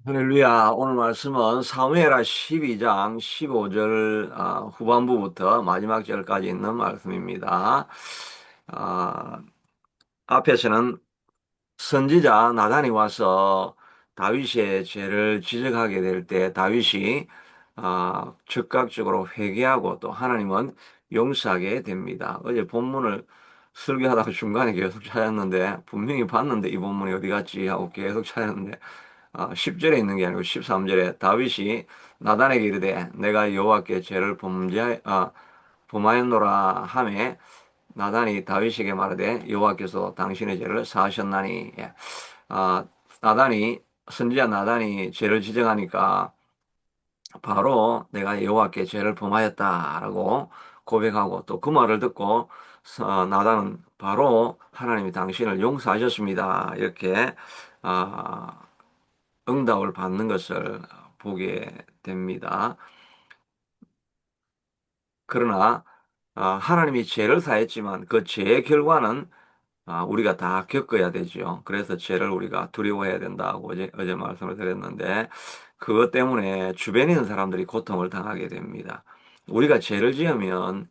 할렐루야. 오늘 말씀은 사무엘하 12장 15절 후반부부터 마지막 절까지 있는 말씀입니다. 아, 앞에서는 선지자 나단이 와서 다윗의 죄를 지적하게 될 때 다윗이 즉각적으로 회개하고 또 하나님은 용서하게 됩니다. 어제 본문을 설교하다가 중간에 계속 찾았는데 분명히 봤는데 이 본문이 어디 갔지 하고 계속 찾았는데 10절에 있는 게 아니고 13절에 다윗이 나단에게 이르되 내가 여호와께 죄를 범하였노라 하매 나단이 다윗에게 말하되 여호와께서 당신의 죄를 사하셨나니. 예. 아, 나단이 선지자 나단이 죄를 지적하니까 바로 내가 여호와께 죄를 범하였다라고 고백하고 또 그 말을 듣고 나단은 바로 하나님이 당신을 용서하셨습니다. 이렇게 아, 응답을 받는 것을 보게 됩니다. 그러나 하나님이 죄를 사했지만 그 죄의 결과는 우리가 다 겪어야 되죠. 그래서 죄를 우리가 두려워해야 된다고 어제 말씀을 드렸는데 그것 때문에 주변에 있는 사람들이 고통을 당하게 됩니다. 우리가 죄를 지으면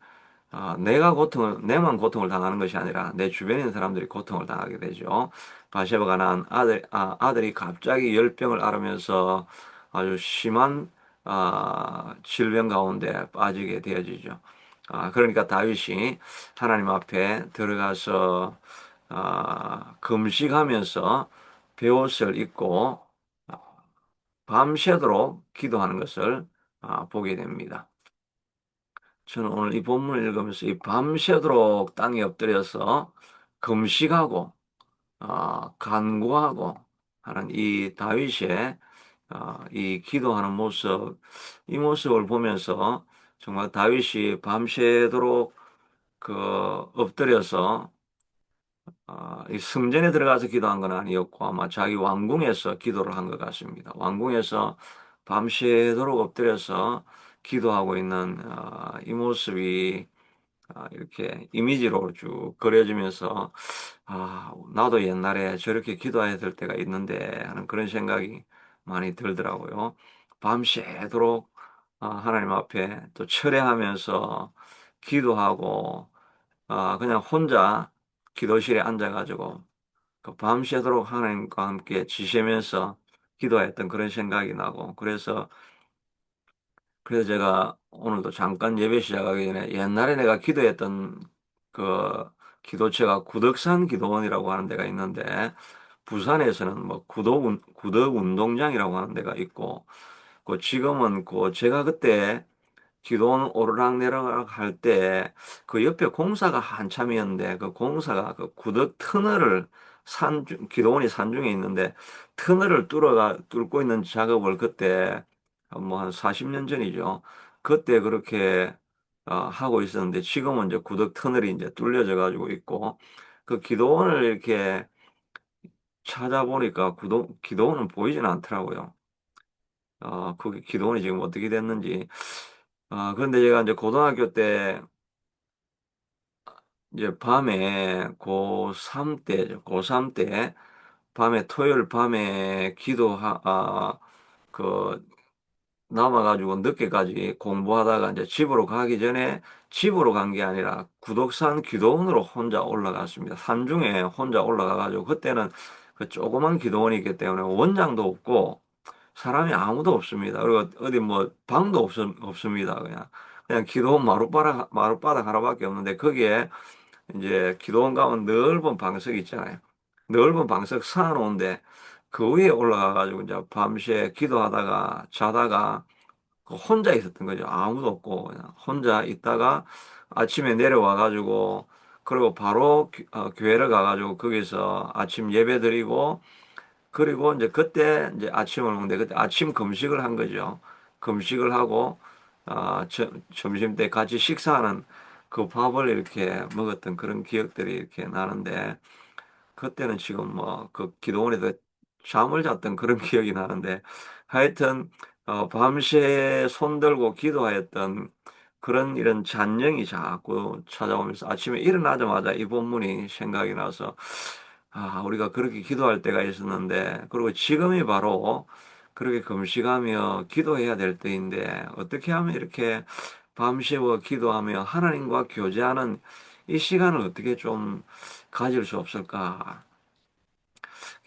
내만 고통을 당하는 것이 아니라 내 주변에 있는 사람들이 고통을 당하게 되죠. 바세바가 낳은 아들이 갑자기 열병을 앓으면서 아주 심한 질병 가운데 빠지게 되어지죠. 그러니까 다윗이 하나님 앞에 들어가서 금식하면서 베옷을 입고 아, 밤새도록 기도하는 것을 보게 됩니다. 저는 오늘 이 본문을 읽으면서 이 밤새도록 땅에 엎드려서 금식하고 간구하고 하는 이 다윗의 이 기도하는 모습, 이 모습을 보면서 정말 다윗이 밤새도록 그 엎드려서 이 성전에 들어가서 기도한 건 아니었고 아마 자기 왕궁에서 기도를 한 것 같습니다. 왕궁에서 밤새도록 엎드려서 기도하고 있는 이 모습이 이렇게 이미지로 쭉 그려지면서 나도 옛날에 저렇게 기도해야 될 때가 있는데 하는 그런 생각이 많이 들더라고요. 밤새도록 하나님 앞에 또 철회하면서 기도하고 그냥 혼자 기도실에 앉아가지고 그 밤새도록 하나님과 함께 지새면서 기도했던 그런 생각이 나고 그래서 제가 오늘도 잠깐 예배 시작하기 전에 옛날에 내가 기도했던 그 기도처가 구덕산 기도원이라고 하는 데가 있는데 부산에서는 뭐 구덕 운동장이라고 하는 데가 있고 그 지금은 그 제가 그때 기도원 오르락내리락 할 때 그 옆에 공사가 한참이었는데 그 공사가 그 구덕 터널을 기도원이 산중에 있는데 터널을 뚫고 있는 작업을 그때 뭐 한 40년 전이죠. 그때 그렇게 하고 있었는데 지금은 이제 구덕 터널이 이제 뚫려져 가지고 있고 그 기도원을 이렇게 찾아보니까 기도원은 보이진 않더라고요. 그 기도원이 지금 어떻게 됐는지. 그런데 제가 이제 고등학교 때 이제 밤에 고3 때죠. 고3 때 밤에 토요일 밤에 그 남아가지고 늦게까지 공부하다가 이제 집으로 가기 전에 집으로 간 게 아니라 구덕산 기도원으로 혼자 올라갔습니다. 산중에 혼자 올라가가지고 그때는 그 조그만 기도원이 있기 때문에 원장도 없고 사람이 아무도 없습니다. 그리고 어디 뭐 방도 없습니다. 그냥 기도원 마룻바닥 하나밖에 없는데 거기에 이제 기도원 가면 넓은 방석이 있잖아요. 넓은 방석 쌓아놓은데 그 위에 올라가가지고 이제 밤새 기도하다가 자다가 그 혼자 있었던 거죠. 아무도 없고 그냥 혼자 있다가 아침에 내려와가지고 그리고 바로 교회를 가가지고 거기서 아침 예배 드리고 그리고 이제 그때 이제 아침을 먹는데 그때 아침 금식을 한 거죠. 금식을 하고 점심 때 같이 식사하는 그 밥을 이렇게 먹었던 그런 기억들이 이렇게 나는데 그때는 지금 뭐 그 기도원에서 잠을 잤던 그런 기억이 나는데 하여튼 밤새 손들고 기도하였던 그런 이런 잔영이 자꾸 찾아오면서 아침에 일어나자마자 이 본문이 생각이 나서 우리가 그렇게 기도할 때가 있었는데 그리고 지금이 바로 그렇게 금식하며 기도해야 될 때인데 어떻게 하면 이렇게 밤새워 기도하며 하나님과 교제하는 이 시간을 어떻게 좀 가질 수 없을까?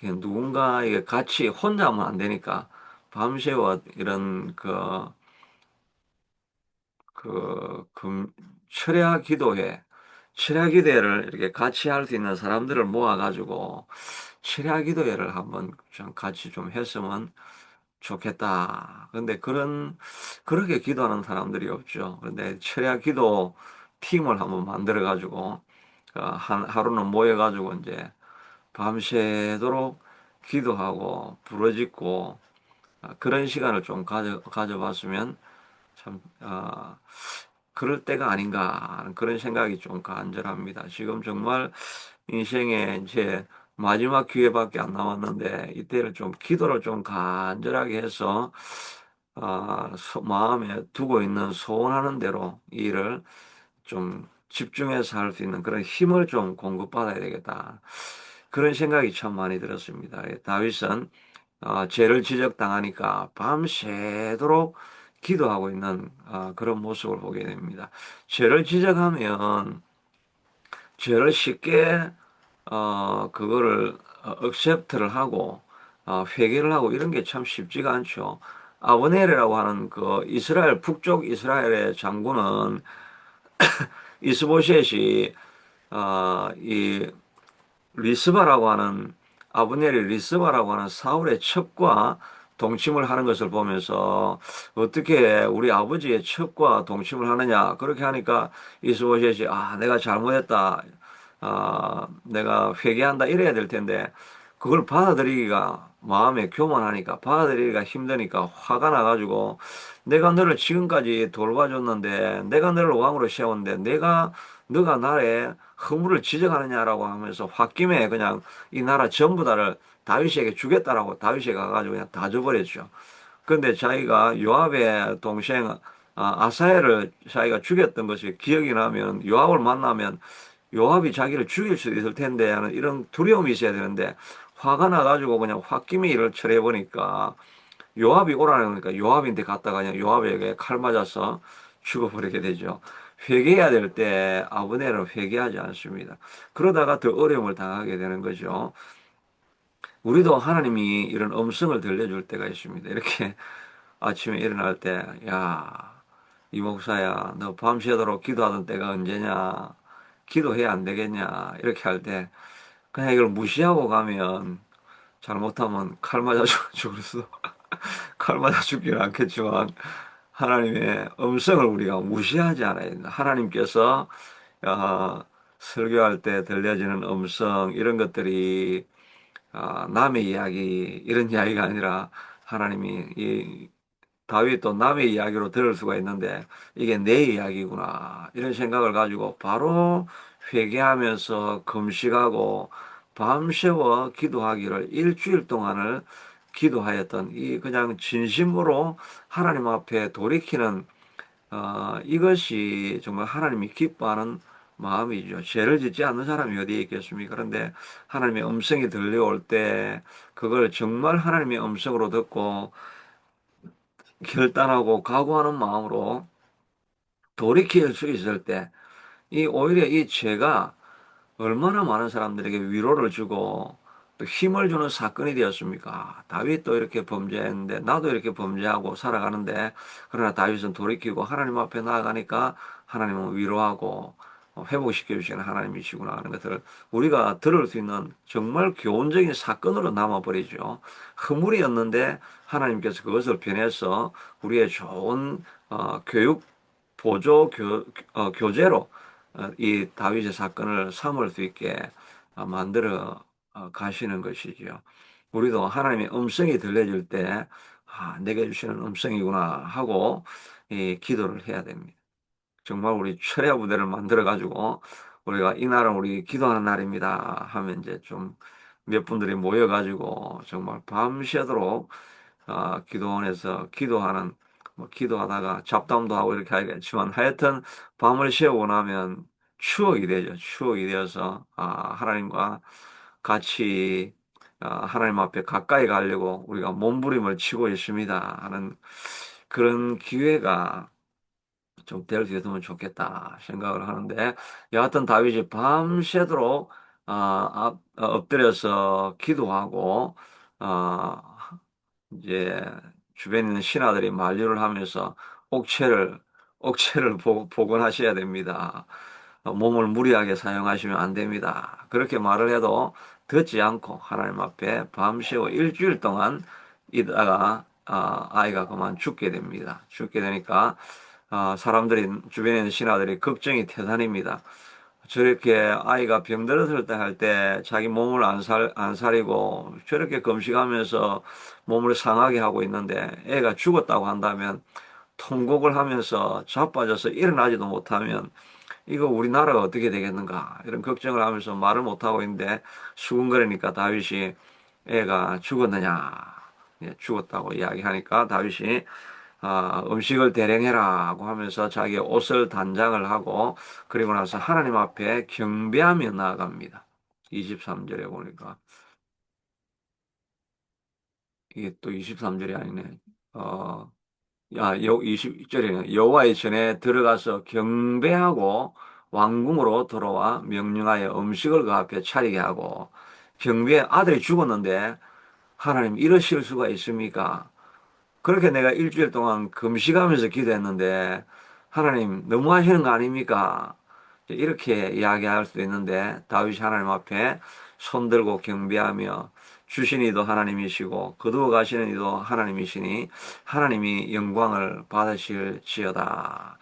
누군가에게 같이 혼자 하면 안 되니까 밤새워 이런 철야 기도회, 철야 기도회를 이렇게 같이 할 수 있는 사람들을 모아가지고 철야 기도회를 한번 좀 같이 좀 했으면 좋겠다. 근데 그렇게 기도하는 사람들이 없죠. 근데 철야 기도 팀을 한번 만들어가지고, 하루는 모여가지고 이제 밤새도록 기도하고 부르짖고, 그런 시간을 좀 가져봤으면 참, 그럴 때가 아닌가 하는 그런 생각이 좀 간절합니다. 지금 정말 인생에 이제 마지막 기회밖에 안 남았는데 이때를 좀 기도를 좀 간절하게 해서 마음에 두고 있는 소원하는 대로 이 일을 좀 집중해서 할 수 있는 그런 힘을 좀 공급받아야 되겠다. 그런 생각이 참 많이 들었습니다. 다윗은 죄를 지적당하니까 밤새도록 기도하고 있는 그런 모습을 보게 됩니다. 죄를 지적하면 죄를 쉽게 그거를 억셉트를 하고 회개를 하고 이런 게 참 쉽지가 않죠. 아브넬이라고 하는 그 이스라엘 북쪽 이스라엘의 장군은 이스보셋이 이 리스바라고 하는 아브넬이 리스바라고 하는 사울의 첩과 동침을 하는 것을 보면서 어떻게 우리 아버지의 첩과 동침을 하느냐 그렇게 하니까 이스보셋이 내가 잘못했다 내가 회개한다 이래야 될 텐데 그걸 받아들이기가 마음에 교만하니까 받아들이기가 힘드니까 화가 나가지고 내가 너를 지금까지 돌봐줬는데 내가 너를 왕으로 세웠는데 너가 나의 허물을 지적하느냐라고 하면서 홧김에 그냥 이 나라 전부 다를 다윗에게 주겠다라고 다윗에게 가가지고 그냥 다 줘버렸죠. 그런데 자기가 요압의 동생 아사엘을 자기가 죽였던 것이 기억이 나면 요압을 만나면 요압이 자기를 죽일 수도 있을 텐데 하는 이런 두려움이 있어야 되는데 화가 나가지고 그냥 홧김에 일을 처리해보니까 요압이 오라니까 요압인데 갔다가 그냥 요압에게 칼 맞아서 죽어버리게 되죠. 회개해야 될 때 아브넬은 회개하지 않습니다. 그러다가 더 어려움을 당하게 되는 거죠. 우리도 하나님이 이런 음성을 들려줄 때가 있습니다. 이렇게 아침에 일어날 때, 야, 이 목사야, 너 밤새도록 기도하던 때가 언제냐? 기도해야 안 되겠냐? 이렇게 할 때, 그냥 이걸 무시하고 가면, 잘못하면 칼 맞아 죽을 수도, 칼 맞아 죽지는 않겠지만, 하나님의 음성을 우리가 무시하지 않아야 된다. 하나님께서, 설교할 때 들려지는 음성, 이런 것들이, 남의 이야기, 이런 이야기가 아니라, 하나님이 다윗도 남의 이야기로 들을 수가 있는데 이게 내 이야기구나 이런 생각을 가지고 바로 회개하면서 금식하고 밤새워 기도하기를 일주일 동안을 기도하였던 이 그냥 진심으로 하나님 앞에 돌이키는 이것이 정말 하나님이 기뻐하는 마음이죠. 죄를 짓지 않는 사람이 어디에 있겠습니까? 그런데 하나님의 음성이 들려올 때 그걸 정말 하나님의 음성으로 듣고 결단하고 각오하는 마음으로 돌이킬 수 있을 때, 오히려 이 죄가 얼마나 많은 사람들에게 위로를 주고 또 힘을 주는 사건이 되었습니까? 다윗도 이렇게 범죄했는데 나도 이렇게 범죄하고 살아가는데 그러나 다윗은 돌이키고 하나님 앞에 나아가니까 하나님은 위로하고 회복시켜 주시는 하나님이시구나 하는 것을 우리가 들을 수 있는 정말 교훈적인 사건으로 남아버리죠. 허물이었는데 하나님께서 그것을 변해서 우리의 좋은 교육 교재로 이 다윗의 사건을 삼을 수 있게 만들어 가시는 것이지요. 우리도 하나님의 음성이 들려질 때, 내게 주시는 음성이구나 하고 이 기도를 해야 됩니다. 정말 우리 철야 부대를 만들어 가지고 우리가 이날은 우리 기도하는 날입니다 하면 이제 좀 몇 분들이 모여 가지고 정말 밤새도록 기도원에서 기도하는 뭐 기도하다가 잡담도 하고 이렇게 하겠지만 하여튼 밤을 새우고 나면 추억이 되죠. 추억이 되어서 하나님과 같이 하나님 앞에 가까이 가려고 우리가 몸부림을 치고 있습니다 하는 그런 기회가 좀 될 수 있으면 좋겠다 생각을 하는데, 여하튼 다윗이 밤새도록 엎드려서 기도하고 아, 이제 주변에 있는 신하들이 만류를 하면서 옥체를 옥체를 복원하셔야 됩니다. 몸을 무리하게 사용하시면 안 됩니다. 그렇게 말을 해도 듣지 않고 하나님 앞에 밤새워 일주일 동안 있다가 아이가 그만 죽게 됩니다. 죽게 되니까 사람들이 주변에 있는 신하들이 걱정이 태산입니다. 저렇게 아이가 병들었을 때 할 때 자기 몸을 안 사리고 저렇게 금식하면서 몸을 상하게 하고 있는데 애가 죽었다고 한다면 통곡을 하면서 자빠져서 일어나지도 못하면 이거 우리나라가 어떻게 되겠는가 이런 걱정을 하면서 말을 못하고 있는데 수군거리니까 다윗이 애가 죽었느냐, 예, 죽었다고 이야기하니까 다윗이 음식을 대령해라고 하면서 자기 옷을 단장을 하고 그리고 나서 하나님 앞에 경배하며 나아갑니다. 23절에 보니까 이게 또 23절이 아니네. 어, 20절에는 여호와의 전에 들어가서 경배하고 왕궁으로 돌아와 명령하여 음식을 그 앞에 차리게 하고 경비의 아들이 죽었는데 하나님 이러실 수가 있습니까? 그렇게 내가 일주일 동안 금식하면서 기도했는데 하나님 너무하시는 거 아닙니까? 이렇게 이야기할 수도 있는데 다윗이 하나님 앞에 손들고 경배하며 주신 이도 하나님이시고 거두어 가시는 이도 하나님이시니 하나님이 영광을 받으실지어다.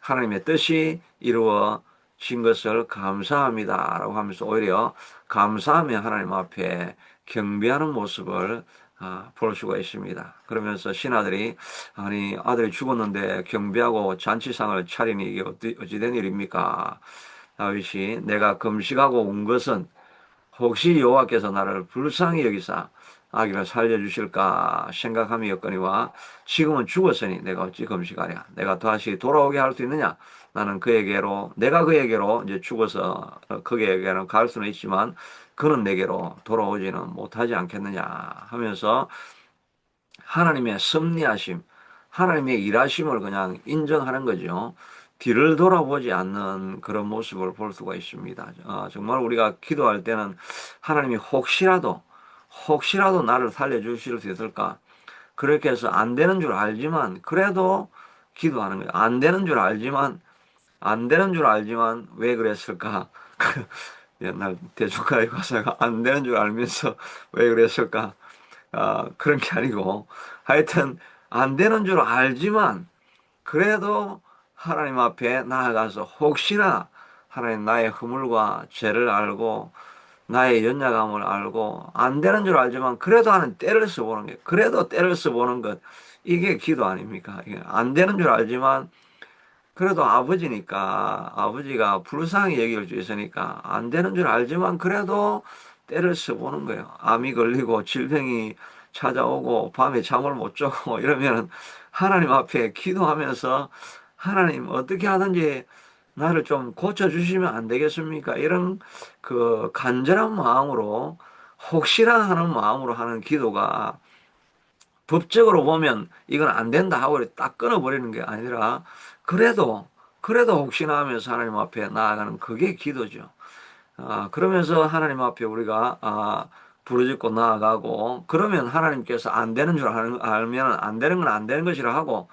하나님의 뜻이 이루어진 것을 감사합니다라고 하면서 오히려 감사하며 하나님 앞에 경배하는 모습을 볼 수가 있습니다. 그러면서 신하들이 아니 아들이 죽었는데 경비하고 잔치상을 차리니 이게 어찌 된 일입니까? 다윗이 내가 금식하고 온 것은 혹시 여호와께서 나를 불쌍히 여기사 아기를 살려주실까 생각함이었거니와 지금은 죽었으니 내가 어찌 금식하랴. 내가 다시 돌아오게 할 수 있느냐. 나는 내가 그에게로 이제 죽어서 그에게는 갈 수는 있지만 그는 내게로 돌아오지는 못하지 않겠느냐 하면서 하나님의 섭리하심, 하나님의 일하심을 그냥 인정하는 거죠. 뒤를 돌아보지 않는 그런 모습을 볼 수가 있습니다. 정말 우리가 기도할 때는 하나님이 혹시라도 나를 살려주실 수 있을까? 그렇게 해서 안 되는 줄 알지만, 그래도 기도하는 거예요. 안 되는 줄 알지만, 왜 그랬을까? 옛날 대중가요 가사가 안 되는 줄 알면서 왜 그랬을까? 그런 게 아니고, 하여튼, 안 되는 줄 알지만, 그래도 하나님 앞에 나아가서 혹시나 하나님 나의 허물과 죄를 알고, 나의 연약함을 알고, 안 되는 줄 알지만, 그래도 하는 때를 써보는 게, 그래도 때를 써보는 것, 이게 기도 아닙니까? 이게 안 되는 줄 알지만, 그래도 아버지니까 아버지가 불쌍히 여길 수 있으니까 안 되는 줄 알지만 그래도 때를 써보는 거예요. 암이 걸리고 질병이 찾아오고 밤에 잠을 못 자고 이러면 하나님 앞에 기도하면서 하나님 어떻게 하든지 나를 좀 고쳐주시면 안 되겠습니까? 이런 그 간절한 마음으로 혹시나 하는 마음으로 하는 기도가 법적으로 보면 이건 안 된다 하고 딱 끊어버리는 게 아니라 그래도 혹시나 하면서 하나님 앞에 나아가는 그게 기도죠. 그러면서 하나님 앞에 우리가 부르짖고 나아가고 그러면 하나님께서 안 되는 줄 알면 안 되는 건 안 되는 것이라 하고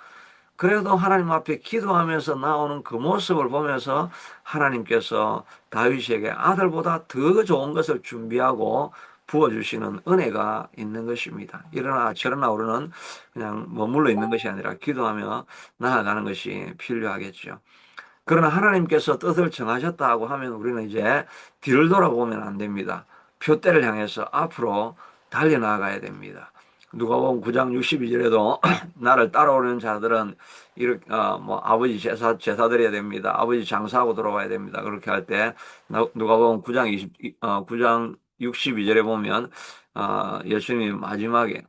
그래도 하나님 앞에 기도하면서 나오는 그 모습을 보면서 하나님께서 다윗에게 아들보다 더 좋은 것을 준비하고 부어주시는 은혜가 있는 것입니다. 이러나 저러나 우리는 그냥 머물러 있는 것이 아니라 기도하며 나아가는 것이 필요하겠죠. 그러나 하나님께서 뜻을 정하셨다고 하면 우리는 이제 뒤를 돌아보면 안 됩니다. 표대를 향해서 앞으로 달려나가야 됩니다. 누가복음 9장 62절에도 나를 따라오는 자들은 이렇게 뭐 아버지 제사 드려야 됩니다. 아버지 장사하고 돌아와야 됩니다. 그렇게 할 때 누가복음 9장 62절에 보면 예수님이 마지막에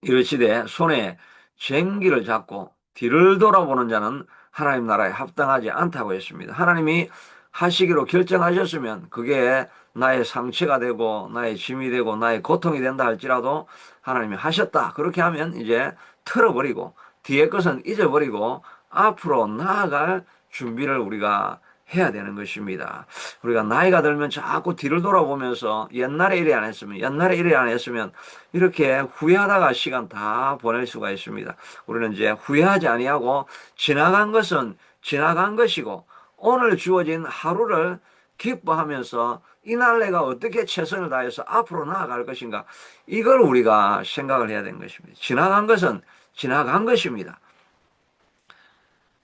이르시되 손에 쟁기를 잡고 뒤를 돌아보는 자는 하나님 나라에 합당하지 않다고 했습니다. 하나님이 하시기로 결정하셨으면 그게 나의 상처가 되고 나의 짐이 되고 나의 고통이 된다 할지라도 하나님이 하셨다. 그렇게 하면 이제 털어버리고 뒤에 것은 잊어버리고 앞으로 나아갈 준비를 우리가 해야 되는 것입니다. 우리가 나이가 들면 자꾸 뒤를 돌아보면서 옛날에 이래 안 했으면, 옛날에 이래 안 했으면 이렇게 후회하다가 시간 다 보낼 수가 있습니다. 우리는 이제 후회하지 아니하고 지나간 것은 지나간 것이고 오늘 주어진 하루를 기뻐하면서 이날 내가 어떻게 최선을 다해서 앞으로 나아갈 것인가 이걸 우리가 생각을 해야 되는 것입니다. 지나간 것은 지나간 것입니다.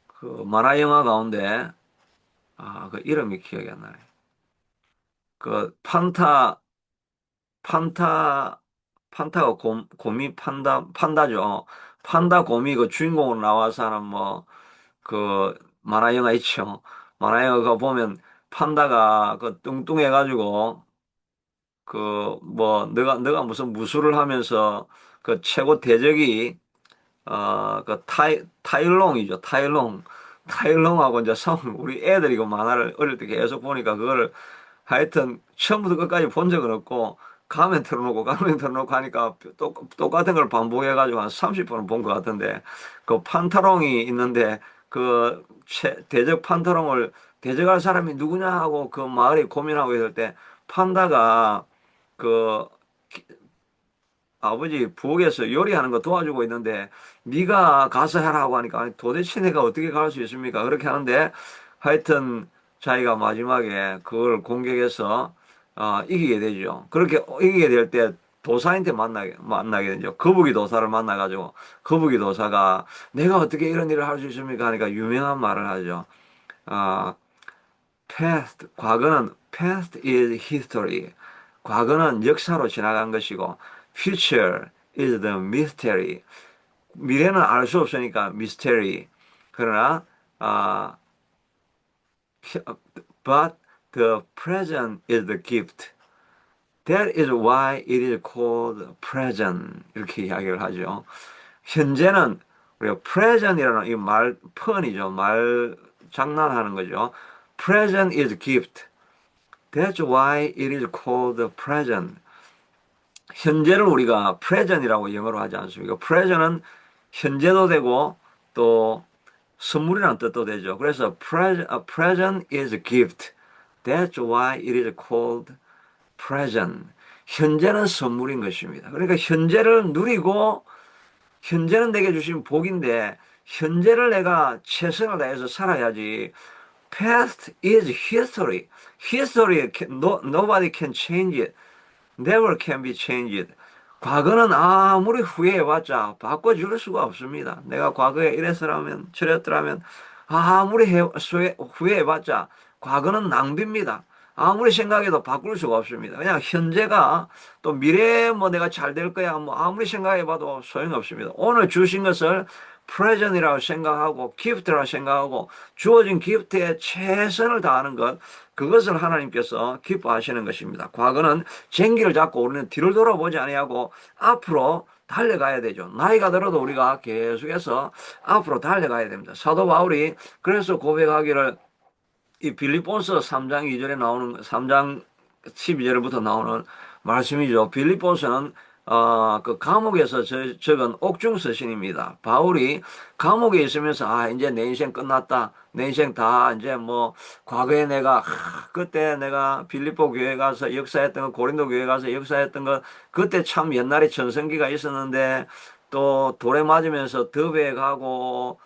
그 만화 영화 가운데 그 이름이 기억이 안 나네. 그 판타 판타가 곰이 판다죠. 판다 곰이 그 주인공으로 나와서 하는 뭐 그 만화 영화 있죠. 만화 영화 보면 판다가 그 뚱뚱해가지고 그 뭐 너가 무슨 무술을 하면서 그 최고 대적이 그 타일롱이죠. 타일롱하고 이제 우리 애들이 그 만화를 어릴 때 계속 보니까 그거를 하여튼 처음부터 끝까지 본 적은 없고 가면 틀어놓고 하니까 똑같은 걸 반복해가지고 한 30번은 본 것 같은데 그 판타롱이 있는데 그 대적 판타롱을 대적할 사람이 누구냐 하고 그 마을이 고민하고 있을 때 판다가 그 아버지 부엌에서 요리하는 거 도와주고 있는데 네가 가서 하라고 하니까 아니, 도대체 내가 어떻게 갈 수 있습니까? 그렇게 하는데 하여튼 자기가 마지막에 그걸 공격해서 이기게 되죠. 그렇게 이기게 될 때 도사한테 만나게 되죠. 거북이 도사를 만나가지고 거북이 도사가 내가 어떻게 이런 일을 할 수 있습니까? 하니까 유명한 말을 하죠. 아, past is history. 과거는 역사로 지나간 것이고 future is the mystery. 미래는 알 수 없으니까 mystery. 그러나 아, but the present is the gift. That is why it is called present. 이렇게 이야기를 하죠. 현재는 우리가 present이라는 이 말 펀이죠. 말 장난하는 거죠. Present is gift. That's why it is called present. 현재를 우리가 present이라고 영어로 하지 않습니까? present은 현재도 되고 또 선물이라는 뜻도 되죠. 그래서 present is a gift. That's why it is called present. 현재는 선물인 것입니다. 그러니까 현재를 누리고 현재는 내게 주신 복인데 현재를 내가 최선을 다해서 살아야지. Past is history. History, nobody can change it. Never can be changed. 과거는 아무리 후회해봤자 바꿔줄 수가 없습니다. 내가 과거에 이랬더라면 저랬더라면 아무리 후회해봤자 과거는 낭비입니다. 아무리 생각해도 바꿀 수가 없습니다. 그냥 현재가 또 미래에 뭐 내가 잘 될 거야 뭐 아무리 생각해봐도 소용없습니다. 오늘 주신 것을 present이라고 생각하고 기프트라고 생각하고 주어진 기프트에 최선을 다하는 것 그것을 하나님께서 기뻐하시는 것입니다. 과거는 쟁기를 잡고 우리는 뒤를 돌아보지 아니하고 앞으로 달려가야 되죠. 나이가 들어도 우리가 계속해서 앞으로 달려가야 됩니다. 사도 바울이 그래서 고백하기를 이 빌립보서 3장 2절에 나오는 3장 12절부터 나오는 말씀이죠. 빌립보서는 그 감옥에서 적은 옥중 서신입니다. 바울이 감옥에 있으면서 이제 내 인생 끝났다. 내 인생 다 이제 뭐 과거에 내가 그때 내가 빌립보 교회 가서 역사했던 거 고린도 교회 가서 역사했던 거 그때 참 옛날에 전성기가 있었는데 또 돌에 맞으면서 더베에 가고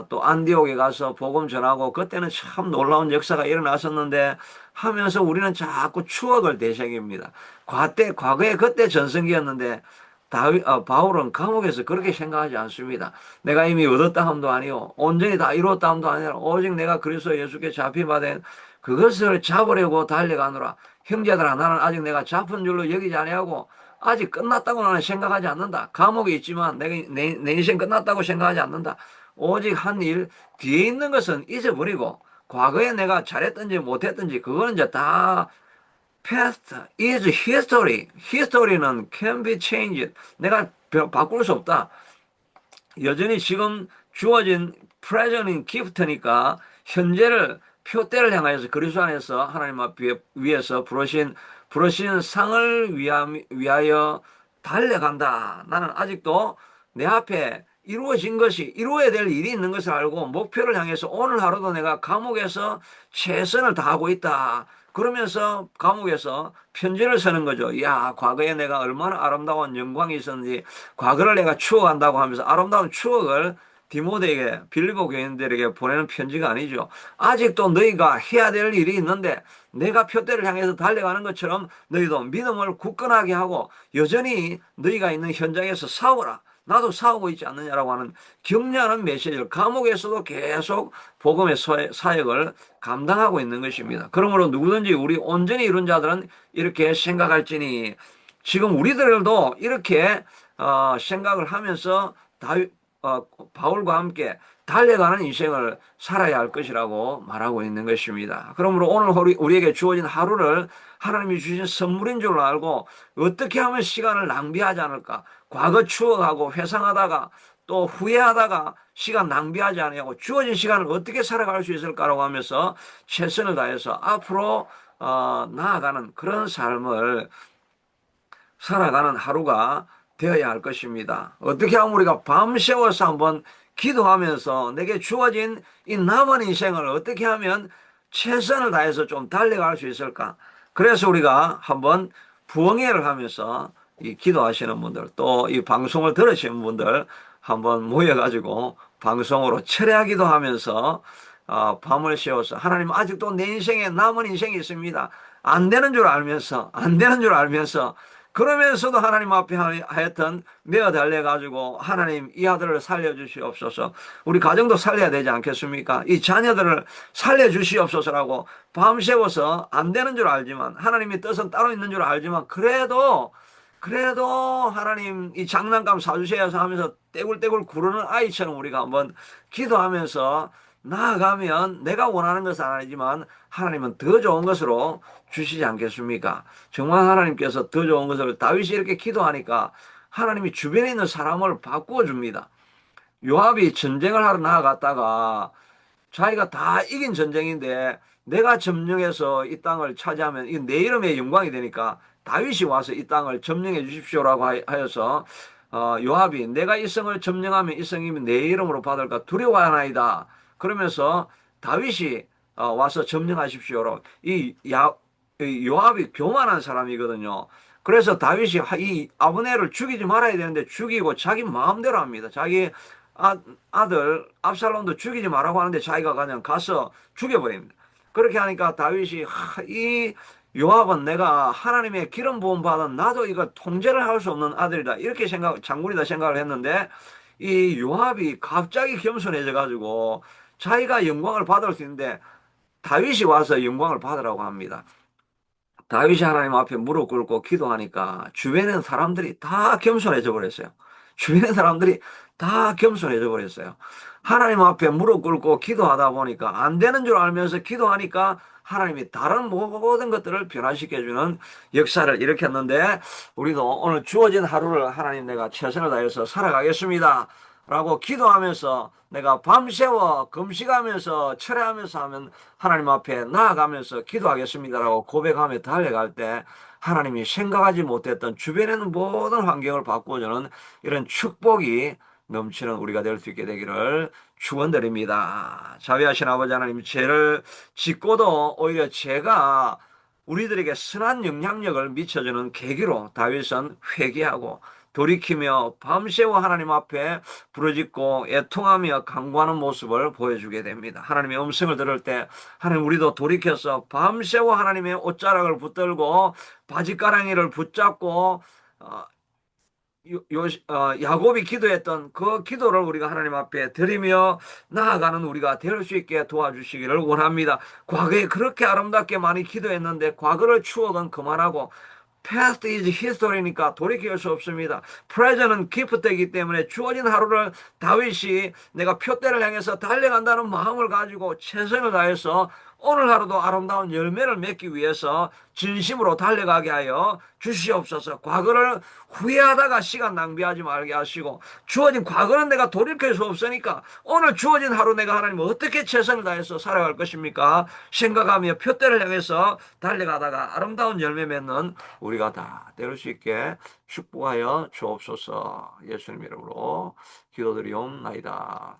또 안디옥에 가서 복음 전하고 그때는 참 놀라운 역사가 일어났었는데 하면서 우리는 자꾸 추억을 되새깁니다. 과거에 그때 전성기였는데 바울은 감옥에서 그렇게 생각하지 않습니다. 내가 이미 얻었다 함도 아니요 온전히 다 이루었다 함도 아니라 오직 내가 그리스도 예수께 잡힌바된 그것을 잡으려고 달려가노라. 형제들아 나는 아직 내가 잡은 줄로 여기지 아니하고 아직 끝났다고 나는 생각하지 않는다. 감옥에 있지만 내 인생 끝났다고 생각하지 않는다. 오직 한 일 뒤에 있는 것은 잊어버리고 과거에 내가 잘했든지 못했든지 그거는 이제 다 past is history. history는 can be changed. 내가 바꿀 수 없다. 여전히 지금 주어진 present인 gift니까 현재를 표대를 향하여서 그리스도 안에서 하나님 앞 위에서 부르신 상을 위하여 달려간다. 나는 아직도 내 앞에 이루어진 것이 이루어야 될 일이 있는 것을 알고 목표를 향해서 오늘 하루도 내가 감옥에서 최선을 다하고 있다. 그러면서 감옥에서 편지를 쓰는 거죠. 야, 과거에 내가 얼마나 아름다운 영광이 있었는지 과거를 내가 추억한다고 하면서 아름다운 추억을 디모데에게 빌립보 교인들에게 보내는 편지가 아니죠. 아직도 너희가 해야 될 일이 있는데 내가 표대를 향해서 달려가는 것처럼 너희도 믿음을 굳건하게 하고 여전히 너희가 있는 현장에서 싸워라. 나도 싸우고 있지 않느냐라고 하는 격려하는 메시지를 감옥에서도 계속 복음의 사역을 감당하고 있는 것입니다. 그러므로 누구든지 우리 온전히 이룬 자들은 이렇게 생각할지니 지금 우리들도 이렇게 생각을 하면서 바울과 함께 달려가는 인생을 살아야 할 것이라고 말하고 있는 것입니다. 그러므로 오늘 우리에게 주어진 하루를 하나님이 주신 선물인 줄 알고 어떻게 하면 시간을 낭비하지 않을까? 과거 추억하고 회상하다가 또 후회하다가 시간 낭비하지 않으려고 주어진 시간을 어떻게 살아갈 수 있을까라고 하면서 최선을 다해서 앞으로 나아가는 그런 삶을 살아가는 하루가 되어야 할 것입니다. 어떻게 하면 우리가 밤새워서 한번 기도하면서 내게 주어진 이 남은 인생을 어떻게 하면 최선을 다해서 좀 달려갈 수 있을까? 그래서 우리가 한번 부흥회를 하면서 이 기도하시는 분들 또 이 방송을 들으시는 분들 한번 모여가지고 방송으로 철야기도 하면서 밤을 새워서 하나님 아직도 내 인생에 남은 인생이 있습니다. 안 되는 줄 알면서 그러면서도 하나님 앞에 하여튼 매어 달려가지고 하나님 이 아들을 살려주시옵소서. 우리 가정도 살려야 되지 않겠습니까? 이 자녀들을 살려주시옵소서라고 밤새워서 안 되는 줄 알지만 하나님의 뜻은 따로 있는 줄 알지만 그래도 하나님 이 장난감 사주셔야 해서 하면서 떼굴떼굴 구르는 아이처럼 우리가 한번 기도하면서 나아가면 내가 원하는 것은 아니지만 하나님은 더 좋은 것으로 주시지 않겠습니까? 정말 하나님께서 더 좋은 것을 다윗이 이렇게 기도하니까 하나님이 주변에 있는 사람을 바꾸어 줍니다. 요압이 전쟁을 하러 나아갔다가 자기가 다 이긴 전쟁인데 내가 점령해서 이 땅을 차지하면 이게 내 이름의 영광이 되니까 다윗이 와서 이 땅을 점령해 주십시오라고 하여서 요압이 내가 이 성을 점령하면 이 성이 내 이름으로 받을까 두려워하나이다. 그러면서 다윗이 와서 점령하십시오로 이 요압이 교만한 사람이거든요. 그래서 다윗이 이 아브넬을 죽이지 말아야 되는데 죽이고 자기 마음대로 합니다. 자기 아들 압살롬도 죽이지 말라고 하는데 자기가 그냥 가서 죽여버립니다. 그렇게 하니까 다윗이 이 요압은 내가 하나님의 기름 부음 받은 나도 이걸 통제를 할 수 없는 아들이다 이렇게 장군이다 생각을 했는데 이 요압이 갑자기 겸손해져 가지고 자기가 영광을 받을 수 있는데 다윗이 와서 영광을 받으라고 합니다. 다윗이 하나님 앞에 무릎 꿇고 기도하니까 주변에 사람들이 다 겸손해져 버렸어요. 주변의 사람들이 다 겸손해져 버렸어요. 하나님 앞에 무릎 꿇고 기도하다 보니까 안 되는 줄 알면서 기도하니까 하나님이 다른 모든 것들을 변화시켜주는 역사를 일으켰는데 우리도 오늘 주어진 하루를 하나님 내가 최선을 다해서 살아가겠습니다. 라고 기도하면서 내가 밤새워 금식하면서 철회하면서 하면 하나님 앞에 나아가면서 기도하겠습니다라고 고백하며 달려갈 때 하나님이 생각하지 못했던 주변에는 모든 환경을 바꾸어주는 이런 축복이 넘치는 우리가 될 수 있게 되기를 축원드립니다. 자비하신 아버지 하나님, 죄를 짓고도 오히려 죄가 우리들에게 선한 영향력을 미쳐주는 계기로 다윗은 회개하고 돌이키며 밤새워 하나님 앞에 부르짖고 애통하며 간구하는 모습을 보여주게 됩니다. 하나님의 음성을 들을 때 하나님 우리도 돌이켜서 밤새워 하나님의 옷자락을 붙들고 바지가랑이를 붙잡고 야곱이 기도했던 그 기도를 우리가 하나님 앞에 드리며 나아가는 우리가 될 수 있게 도와주시기를 원합니다. 과거에 그렇게 아름답게 많이 기도했는데 과거를 추억은 그만하고 past is history니까 돌이킬 수 없습니다. present은 gift이기 때문에 주어진 하루를 다윗이 내가 표대를 향해서 달려간다는 마음을 가지고 최선을 다해서 오늘 하루도 아름다운 열매를 맺기 위해서 진심으로 달려가게 하여 주시옵소서. 과거를 후회하다가 시간 낭비하지 말게 하시고, 주어진 과거는 내가 돌이킬 수 없으니까 오늘 주어진 하루 내가 하나님 어떻게 최선을 다해서 살아갈 것입니까? 생각하며 표대를 향해서 달려가다가 아름다운 열매 맺는 우리가 다 될 수 있게 축복하여 주옵소서. 예수님 이름으로 기도드리옵나이다.